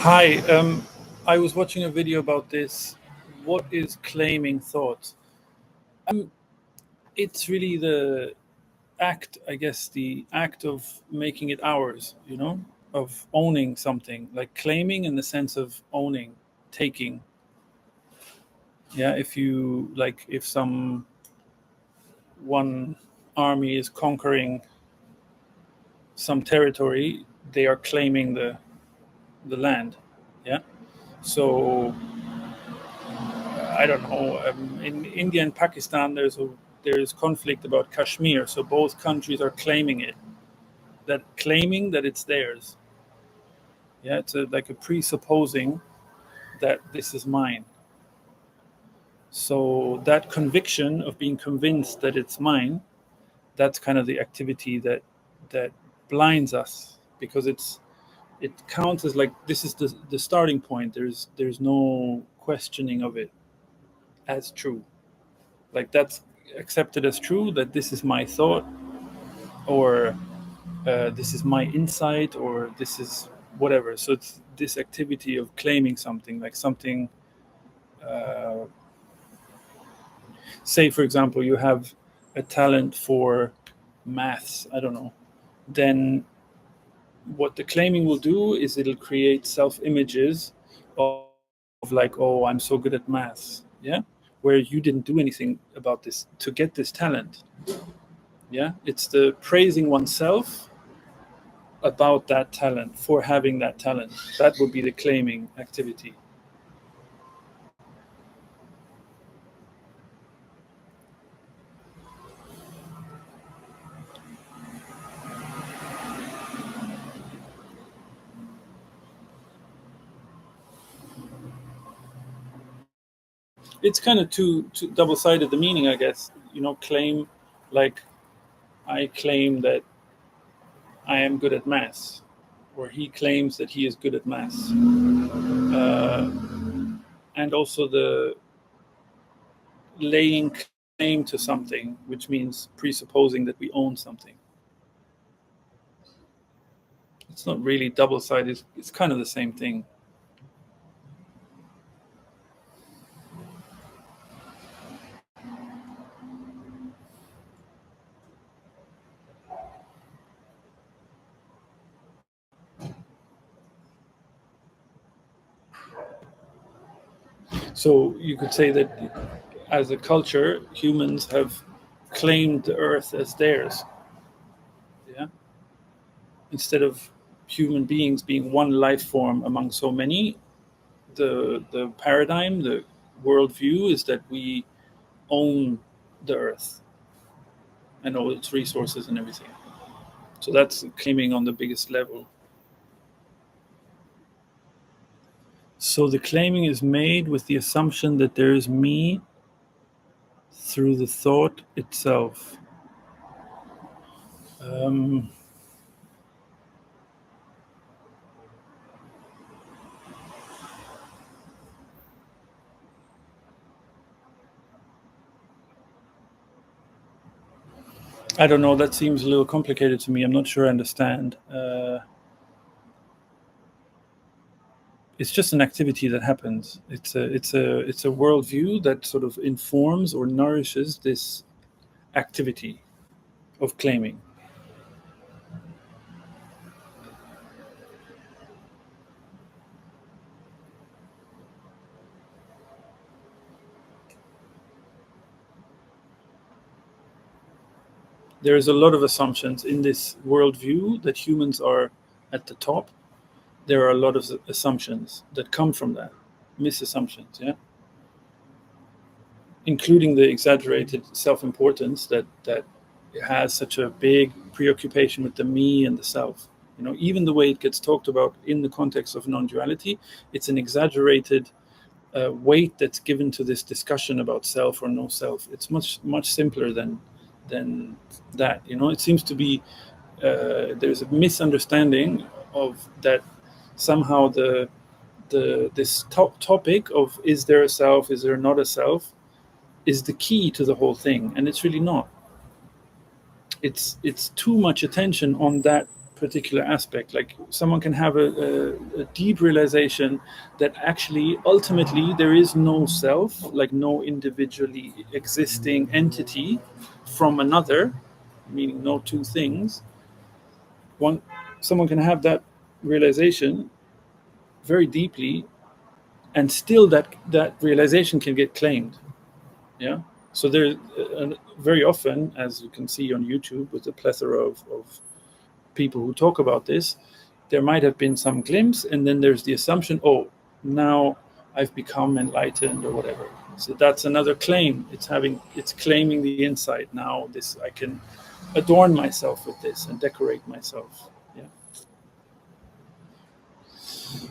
Hi, I was watching a video about this. What is claiming thought? It's really the act, I guess, the act of making it ours, of owning something, like claiming in the sense of owning, taking. Yeah, if some one army is conquering some territory, they are claiming the land. Yeah. So I don't know. In India and Pakistan, there's conflict about Kashmir, so both countries are claiming it. That claiming that it's theirs. Yeah, it's like a presupposing that this is mine. So that conviction of being convinced that it's mine, that's kind of the activity that blinds us, because it counts as like this is the starting point. There's no questioning of it as true. Like that's accepted as true, that this is my thought, or this is my insight, or this is whatever. So it's this activity of claiming something, like something. Uh, Say, for example, you have a talent for maths. I don't know. Then what the claiming will do is it'll create self-images of like, oh, I'm so good at maths. Yeah, where you didn't do anything about this to get this talent. Yeah, it's the praising oneself about that talent, for having that talent. That would be the claiming activity. It's kind of two double-sided, the meaning, I guess. Claim, like, I claim that I am good at maths, or he claims that he is good at maths. And also the laying claim to something, which means presupposing that we own something. It's not really double-sided, it's kind of the same thing. So you could say that as a culture, humans have claimed the earth as theirs. Yeah. Instead of human beings being one life form among so many, the paradigm, the worldview is that we own the earth and all its resources and everything. So that's claiming on the biggest level. So the claiming is made with the assumption that there is me through the thought itself. Um, I don't know. That seems a little complicated to me. I'm not sure I understand. It's just an activity that happens. It's a worldview that sort of informs or nourishes this activity of claiming. There is a lot of assumptions in this worldview that humans are at the top. There are a lot of assumptions that come from that, misassumptions, yeah, including the exaggerated self-importance that has such a big preoccupation with the me and the self. Even the way it gets talked about in the context of non-duality, it's an exaggerated weight that's given to this discussion about self or no self. It's much simpler than that. It seems to be there's a misunderstanding of that. Somehow this topic of is there a self, is there not a self, is the key to the whole thing, and it's really not. It's too much attention on that particular aspect. Like someone can have a deep realization that actually ultimately there is no self, like no individually existing entity from another, meaning no two things. One, someone can have that realization very deeply, and still that realization can get claimed. Yeah. So there, very often, as you can see on YouTube, with a plethora of people who talk about this, there might have been some glimpse, and then there's the assumption, oh, now I've become enlightened or whatever. So that's another claim. It's claiming the insight. Now this, I can adorn myself with this and decorate myself. Yeah.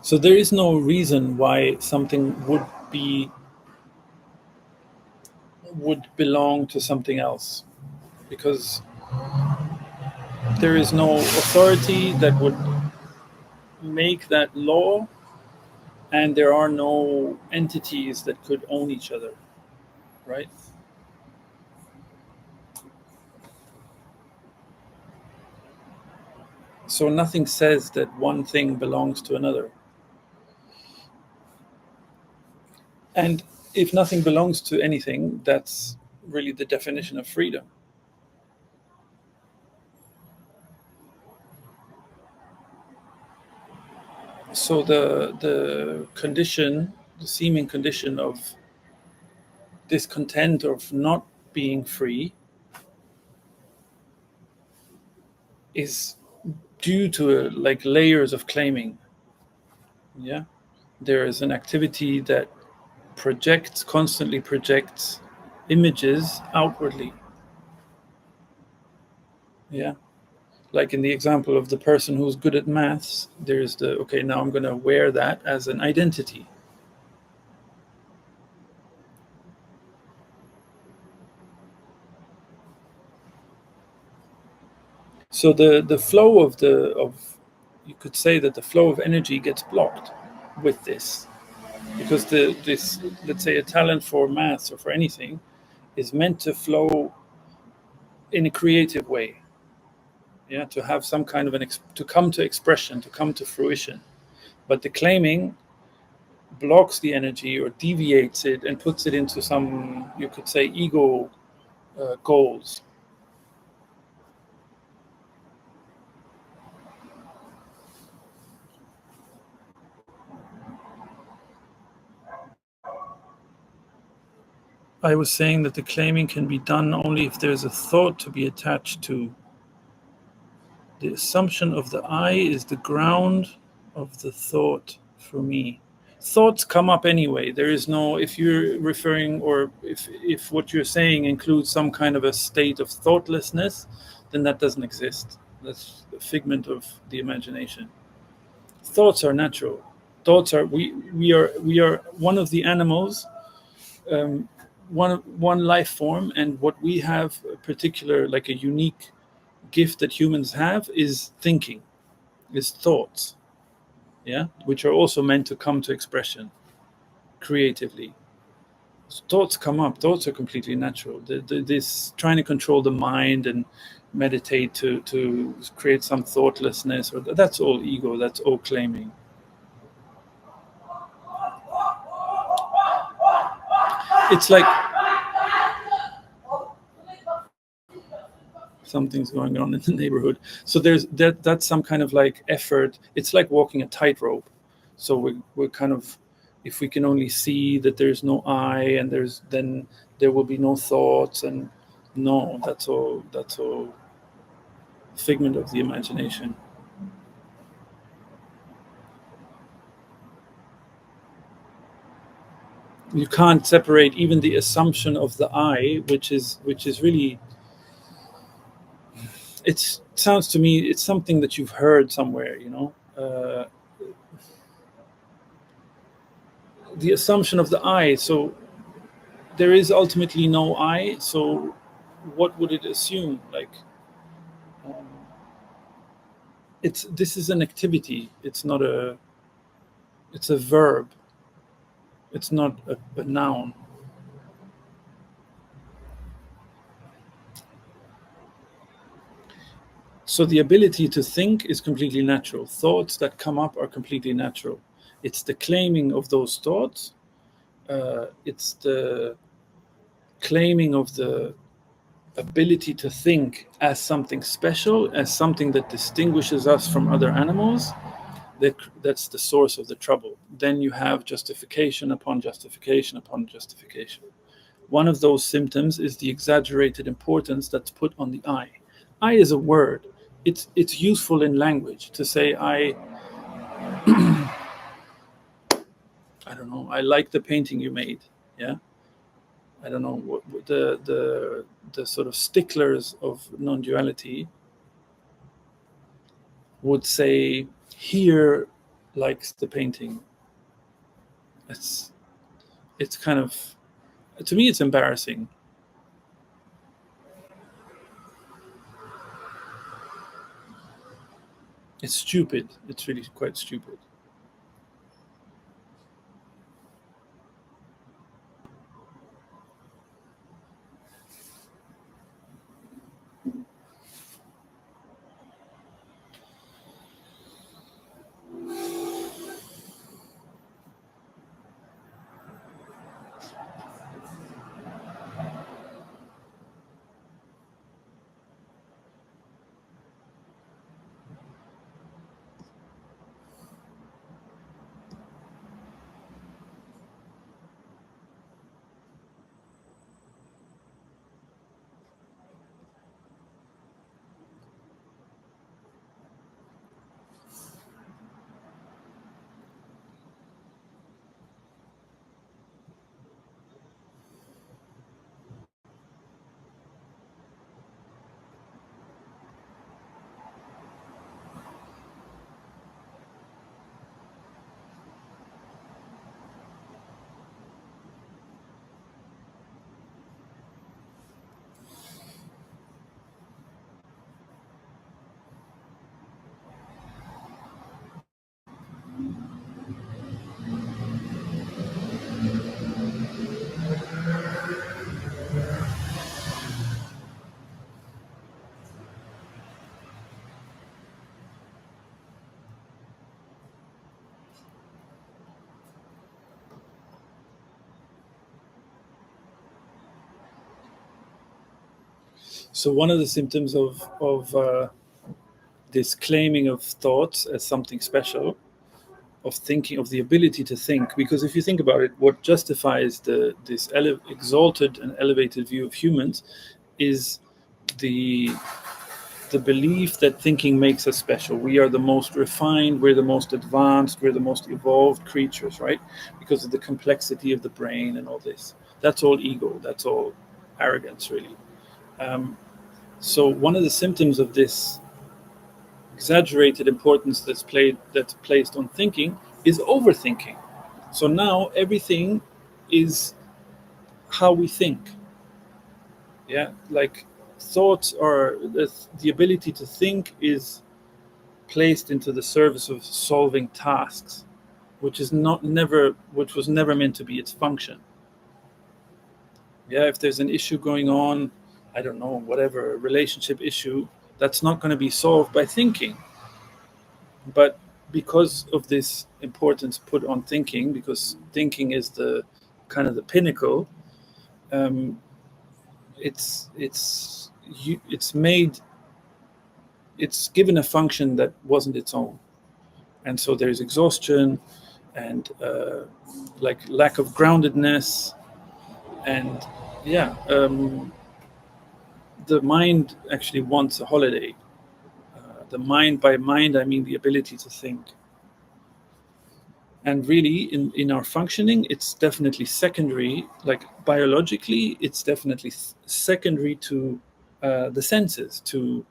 So there is no reason why something would belong to something else, because there is no authority that would make that law, and there are no entities that could own each other, right? So nothing says that one thing belongs to another. And if nothing belongs to anything, that's really the definition of freedom. So the condition, the seeming condition of discontent, of not being free, is due to like layers of claiming. Yeah. There is an activity that constantly projects images outwardly. Yeah. Like in the example of the person who's good at maths, there's okay, now I'm going to wear that as an identity. So the flow of you could say that the flow of energy gets blocked with this, because this, let's say, a talent for maths or for anything is meant to flow in a creative way. Yeah, to have some kind of to come to expression, to come to fruition. But the claiming blocks the energy or deviates it and puts it into some, you could say, ego goals. I was saying that the claiming can be done only if there's a thought to be attached to. The assumption of the I is the ground of the thought for me. Thoughts come up anyway. There is no, if you're referring, or if what you're saying includes some kind of a state of thoughtlessness, then that doesn't exist. That's a figment of the imagination. Thoughts are natural. Thoughts are, we are one of the animals, um, one life form, and what we have a particular, like a unique gift that humans have is thinking, is thoughts. Yeah, which are also meant to come to expression creatively. So thoughts come up. Thoughts are completely natural. This trying to control the mind and meditate to create some thoughtlessness, or that's all ego. That's all claiming. It's like something's going on in the neighborhood. So there's that's some kind of like effort. It's like walking a tightrope. So we're kind of, if we can only see that there's no I, and then there will be no thoughts, and no, that's all figment of the imagination. You can't separate even the assumption of the I, which is really, it sounds to me, it's something that you've heard somewhere, the assumption of the I. So there is ultimately no I. So what would it assume? Like, um, this is an activity. It's a verb. It's not a noun. So the ability to think is completely natural. Thoughts that come up are completely natural. It's the claiming of those thoughts. It's the claiming of the ability to think as something special, as something that distinguishes us from other animals. That's the source of the trouble. Then you have justification upon justification upon justification. One of those symptoms is the exaggerated importance that's put on the I. I is a word. It's useful in language to say I don't know, I like the painting you made. Yeah. I don't know what the sort of sticklers of non-duality would say here likes the painting. It's it's kind of, to me it's embarrassing. It's stupid. It's really quite stupid. So one of the symptoms of this claiming of thoughts as something special, of thinking, of the ability to think, because if you think about it, what justifies this exalted and elevated view of humans is the the belief that thinking makes us special. We are the most refined, we're the most advanced, we're the most evolved creatures, right? Because of the complexity of the brain and all this. That's all ego. That's all arrogance, really. Um, so one of the symptoms of this exaggerated importance that's placed on thinking is overthinking. So now everything is how we think. Yeah, like thoughts are the ability to think is placed into the service of solving tasks, which was never meant to be its function. Yeah, if there's an issue going on, I don't know, whatever, a relationship issue, that's not going to be solved by thinking. But because of this importance put on thinking, because thinking is the kind of the pinnacle, um, it's made, it's given a function that wasn't its own, and so there's exhaustion and like lack of groundedness, and yeah, the mind actually wants a holiday. The mind, by mind I mean the ability to think. And really in our functioning it's definitely secondary, like biologically it's definitely secondary to the senses, to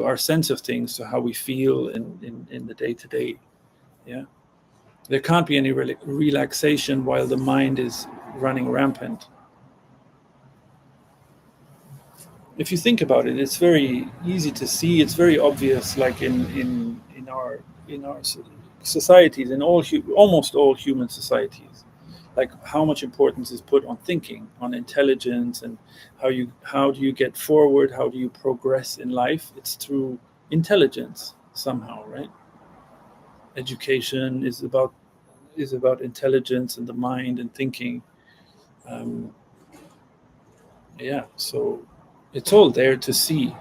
our sense of things, to how we feel in the day to day. Yeah, there can't be any relaxation while the mind is running rampant. If you think about it, it's very easy to see. It's very obvious, like in our societies, in almost all human societies. like how much importance is put on thinking, on intelligence, and how do you get forward, how do you progress in life? It's through intelligence somehow, right? Education is about intelligence and the mind and thinking. um, yeah, so it's all there to see.